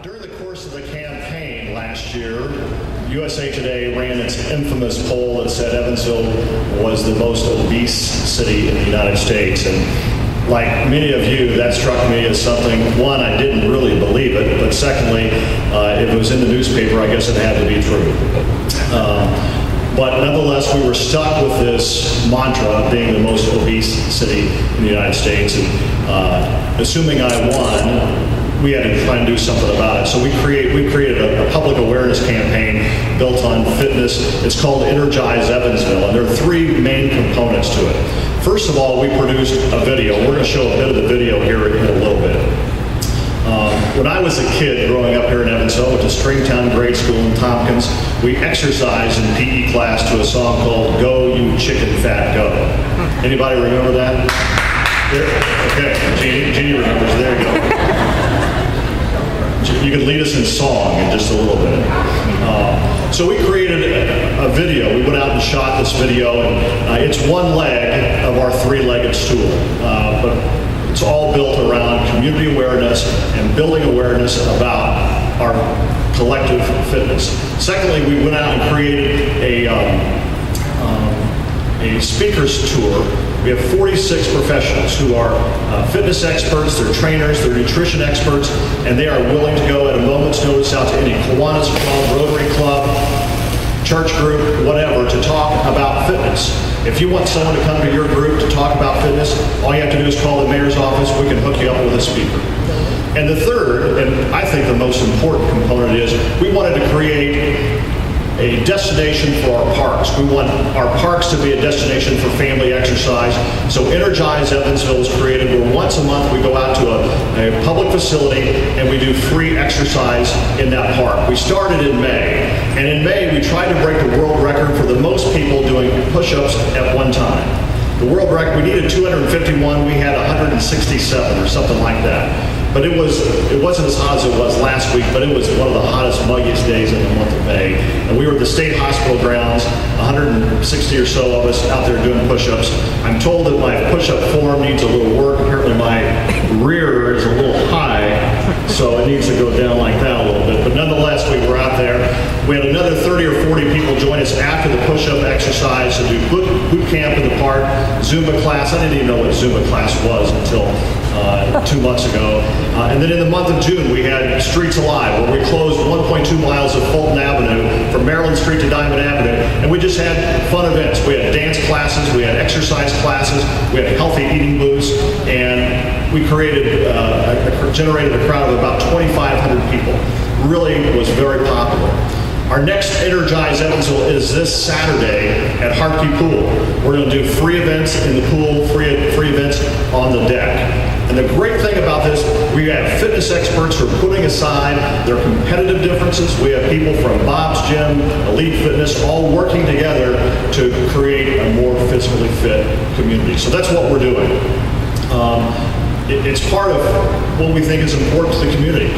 During the course of the campaign last year, USA Today ran its infamous poll that said Evansville was the most obese city in the United States. And like many of you, that struck me as something, one, I didn't really believe it, but secondly, if it was in the newspaper, I guess it had to be true. But nonetheless, we were stuck with this mantra of being the most obese city in the United States. And assuming I won, we had to try and do something about it. So we created a public awareness campaign built on fitness. It's called Energize Evansville, and there are three main components to it. First of all, we produced a video. We're going to show a bit of the video here in a little bit. When I was a kid growing up here in Evansville, went to Stringtown Grade School in Tompkins, we exercised in PE class to a song called Go You Chicken Fat Go. Anybody remember that? Okay, Jeannie remembers. There you go. You can lead us in song in just a little bit. So we created a video. We went out and shot this video, and it's one leg of our three-legged stool. But it's all built around community awareness and building awareness about our collective fitness. Secondly, we went out and created a speakers tour. We have 46 professionals who are fitness experts, they're trainers, they're nutrition experts, and they are willing to go at a moment's notice out to any Kiwanis Club, Rotary Club, church group, whatever, to talk about fitness. If you want someone to come to your group to talk about fitness, all you have to do is call the mayor's office. We can hook you up with a speaker. And the third, and I think the most important component, is we wanted to create a destination for our parks. We want our parks to be a destination for family exercise. So Energize Evansville is created where once a month we go out to a public facility and we do free exercise in that park. We started in May, and in May we tried to break the world record for the most people doing push-ups at one time. The world record, we needed 251, we had 167 or something like that. But it wasn't as hot as it was last week, but it was one of the hottest, muggiest days in the month of May. And we were at the state hospital grounds, 160 or so of us out there doing push-ups. I'm told that my push-up form needs a little work. Apparently my rear is a little high, so it needs to go down like that a little bit. But nonetheless, we were out there. We had another 30 or 40 people join us after the push-up exercise to do boot camp in the park, Zumba class. I didn't even know what Zumba class was until 2 months ago. And then in the month of June, we had Streets Alive, where we closed 1.2 miles of Fulton Avenue from Maryland Street to Diamond Avenue. And we just had fun events. We had dance classes, we had exercise classes, we had healthy eating booths, and we generated a crowd of about 2,500 people. Really was very popular. Our next Energize Evansville is this Saturday at Harkey Pool. We're going to do free events in the pool, free events on the deck. And the great thing about this, we have fitness experts who are putting aside their competitive differences. We have people from Bob's Gym, Elite Fitness, all working together to create a more physically fit community. So that's what we're doing. It's part of what we think is important to the community.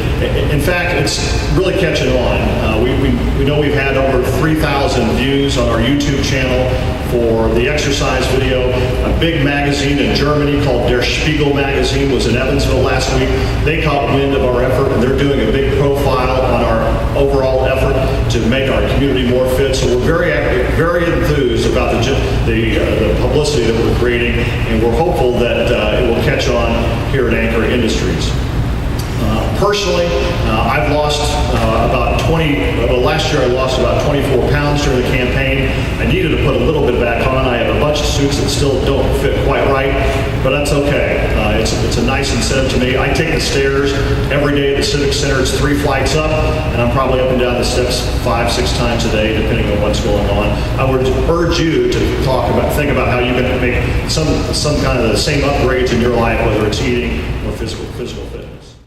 In fact, it's really catching on. We know we've had over 3,000 views on our YouTube channel for the exercise video. A big magazine in Germany called Der Spiegel magazine was in Evansville last week. They caught wind of our effort, and they're doing a big profile on our overall effort to make our community more fit. So we're very enthused about the publicity that we're creating, and we're hopeful that it will catch on here at Anchor Industries. Personally, I've lost last year I lost about 24 pounds during the campaign. I needed to put a little bit back on. I have a bunch of suits that still don't fit quite right, but that's okay. It's a nice incentive to me. I take the stairs every day at the Civic Center. It's 3 flights up, and I'm probably up and down the steps 5-6 times a day, depending on what's going on. I would urge you to think about how you can make some kind of the same upgrades in your life, whether it's eating or physical fitness.